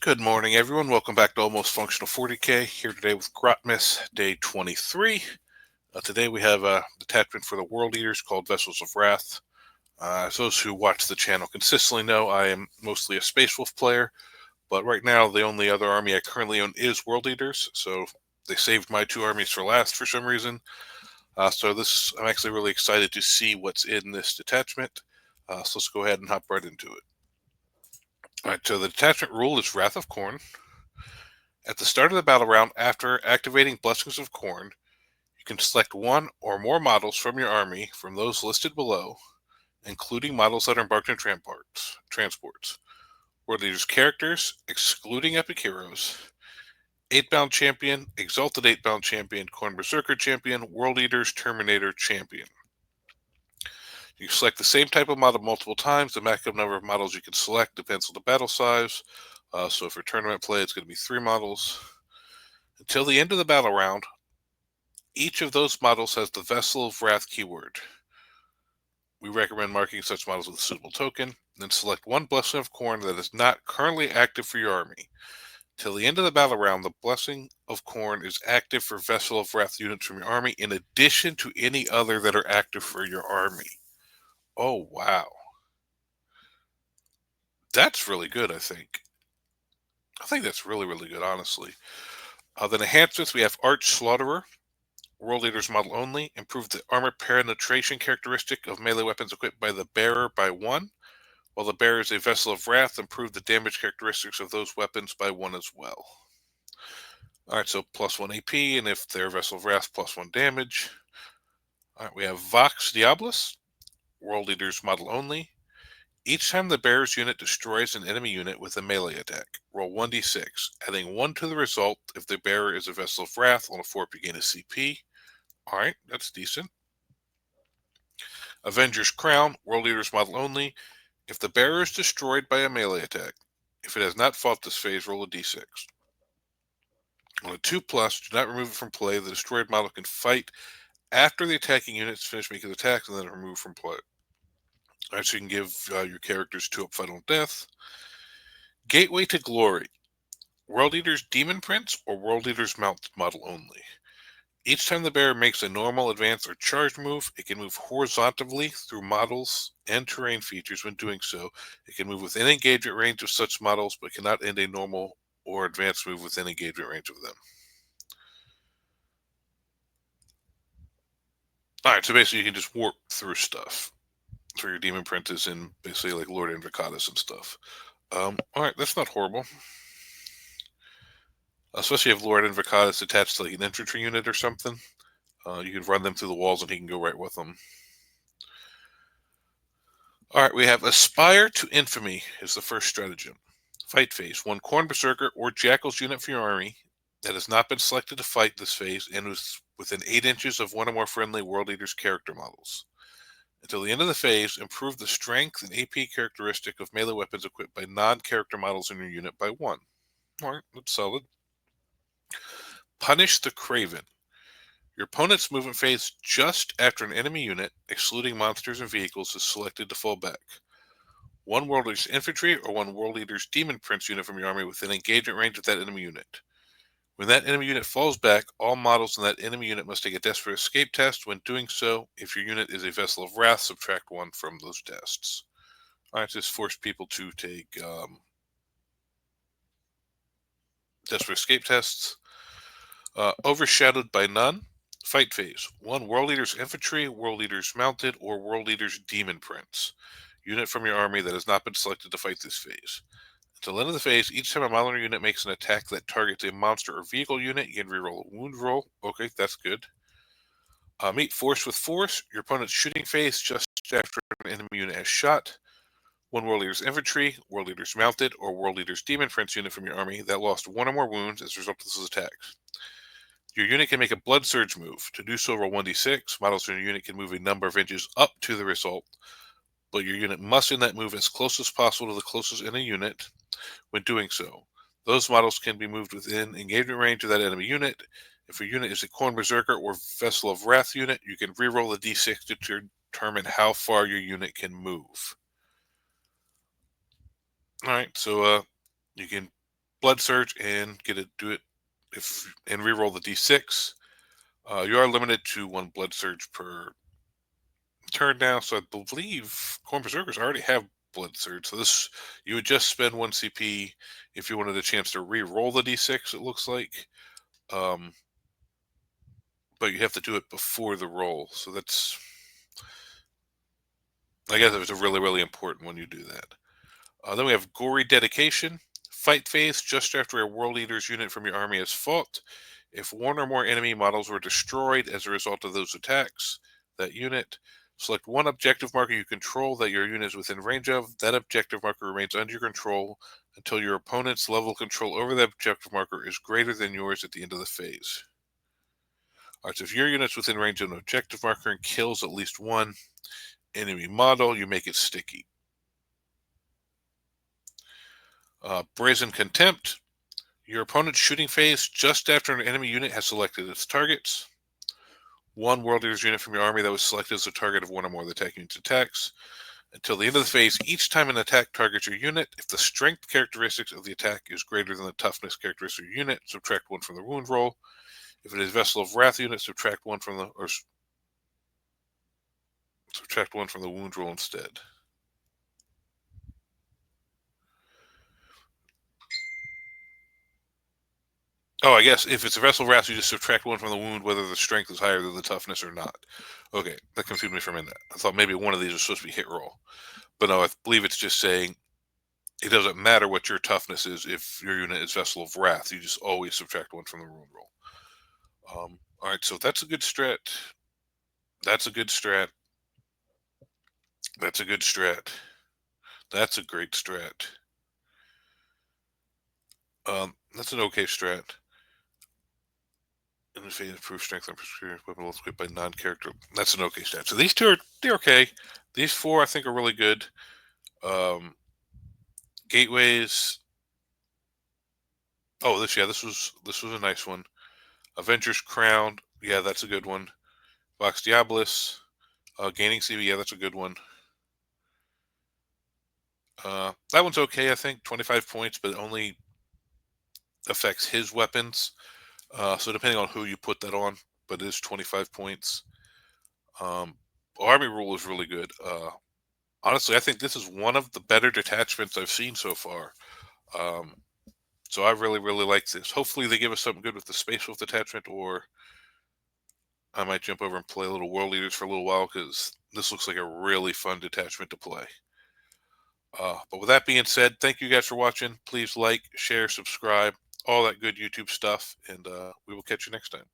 Good morning, everyone. Welcome back to Almost Functional 40K. Here today with Grotmas, day 23. Today we have a detachment for the World Eaters called Vessels of Wrath. As those who watch the channel consistently know, I am mostly a Space Wolf player, but right now the only other army I currently own is World Eaters, so they saved my two armies for last for some reason. I'm actually really excited to see what's in this detachment. So let's go ahead and hop right into it. Alright, so the detachment rule is Wrath of Khorne. At the start of the battle round, after activating Blessings of Khorne, you can select one or more models from your army from those listed below, including models that are embarked in transports. World Leaders characters, excluding Epic Heroes, 8-bound Champion, Exalted 8-bound Champion, Khorne Berserker Champion, World Eaters Terminator Champion. You can select the same type of model multiple times. The maximum number of models you can select depends on the battle size. So for tournament play, it's going to be 3 models. Until the end of the battle round, each of those models has the Vessel of Wrath keyword. We recommend marking such models with a suitable token, then select one Blessing of Khorne that is not currently active for your army. Till the end of the battle round, the Blessing of Khorne is active for Vessel of Wrath units from your army, in addition to any other that are active for your army. Oh, wow. That's really good, I think. I think that's really, really good, honestly. Then enhancements, we have Arch Slaughterer. World Leaders model only. Improve the armor penetration characteristic of melee weapons equipped by the bearer by 1. While the bearer is a Vessel of Wrath, improve the damage characteristics of those weapons by 1 as well. Alright, so plus 1 AP, and if they're Vessel of Wrath, plus 1 damage. Alright, we have Vox Diabolus. World Leaders model only. Each time the bearer's unit destroys an enemy unit with a melee attack, roll 1d6, adding 1 to the result if the bearer is a Vessel of Wrath. On a 4 you gain a CP. Alright, that's decent. Avenger's Crown, World Eaters model only. If the bearer is destroyed by a melee attack, if it has not fought this phase, roll a d6. On a 2+, do not remove it from play. The destroyed model can fight after the attacking units finish making attacks and then remove from play. Alright, so you can give your characters 2-up final death. Gateway to Glory. World Eaters Demon Prince or World Eaters Mount model only. Each time the bearer makes a normal, advance, or charge move, it can move horizontally through models and terrain features. When doing so, it can move within engagement range of such models, but cannot end a normal or advanced move within engagement range of them. Alright, so basically you can just warp through stuff for your Demon Princes and basically like Lord Invocatus and stuff. Alright, that's not horrible. Especially if Lord Invocatus attached to like an infantry unit or something. You can run them through the walls and he can go right with them. Alright, we have Aspire to Infamy is the first stratagem. Fight phase. 1 Khorne Berserker or Jackal's unit for your army that has not been selected to fight this phase and is within 8 inches of one or more friendly World Eaters character models. Until the end of the phase, improve the strength and AP characteristic of melee weapons equipped by non-character models in your unit by 1. Alright, that's solid. Punish the Craven. Your opponent's movement phase just after an enemy unit, excluding monsters and vehicles, is selected to fall back. 1 World Eaters Infantry or 1 World Eaters Demon Prince unit from your army within engagement range of that enemy unit. When that enemy unit falls back, all models in that enemy unit must take a Desperate Escape test. When doing so, if your unit is a Vessel of Wrath, subtract 1 from those tests. Alright, just force people to take Desperate Escape tests. Overshadowed by None. Fight phase. 1 World Eaters Infantry, World Eaters Mounted, or World Eaters Demon Prince unit from your army that has not been selected to fight this phase. Until the end of the phase, each time a model unit makes an attack that targets a monster or vehicle unit, you can reroll a wound roll. Okay, that's good. Meet Force with Force. Your opponent's shooting phase just after an enemy unit has shot. 1 World Eaters Infantry, World Eaters Mounted, or World Eaters Demon Prince unit from your army that lost 1 or more wounds as a result of this attack. Your unit can make a Blood Surge move. To do so, roll 1d6. Models in your unit can move a number of inches up to the result, but your unit must end that move as close as possible to the closest enemy unit. When doing so, those models can be moved within engagement range of that enemy unit. If your unit is a Khorne Berserker or Vessel of Wrath unit, you can reroll the d6 to determine how far your unit can move. Alright, so you can Blood Surge and do it and reroll the d6. You are limited to one Blood Surge per turn now, so I believe Corn Berserkers already have Blood Surge. So this, you would just spend 1 CP if you wanted a chance to re-roll the d6, it looks like. But you have to do it before the roll. So that's, I guess it was a really, really important when you do that. Then we have Gory Dedication. Fight phase just after a World Eater's unit from your army has fought. If one or more enemy models were destroyed as a result of those attacks, that unit, select one objective marker you control that your unit is within range of. That objective marker remains under your control until your opponent's level of control over that objective marker is greater than yours at the end of the phase. All right, so if your unit's within range of an objective marker and kills at least one enemy model, you make it sticky. Brazen Contempt. Your opponent's shooting phase just after an enemy unit has selected its targets. One World Eater's unit from your army that was selected as the target of one or more of the attacking unit's attacks. Until the end of the phase, each time an attack targets your unit, if the strength characteristics of the attack is greater than the toughness characteristic of your unit, subtract 1 from the wound roll. If it is Vessel of Wrath unit, subtract 1 from the wound roll instead. Oh, I guess if it's a Vessel of Wrath, you just subtract 1 from the wound, whether the strength is higher than the toughness or not. Okay, that confused me for a minute. I thought maybe one of these was supposed to be hit roll. But no, I believe it's just saying it doesn't matter what your toughness is if your unit is Vessel of Wrath. You just always subtract 1 from the wound roll. All right, so that's a good strat. That's a good strat. That's a good strat. That's a great strat. That's an okay strat. And if they improve strength and superior weapon will equipped by non-character. That's an okay stat. So these two they're okay. These 4 I think are really good. Gateways. Oh, this was a nice one. Avengers Crown. Yeah, that's a good one. Vox Diabolus. Gaining CV. Yeah, that's a good one. That one's okay, I think. 25 points, but it only affects his weapons. So depending on who you put that on, but it is 25 points. Army Rule is really good. Honestly, I think this is one of the better detachments I've seen so far. So I really, really like this. Hopefully they give us something good with the Space Wolf detachment, or I might jump over and play a little World Leaders for a little while, because this looks like a really fun detachment to play. But with that being said, thank you guys for watching. Please like, share, subscribe, all that good YouTube stuff, and we will catch you next time.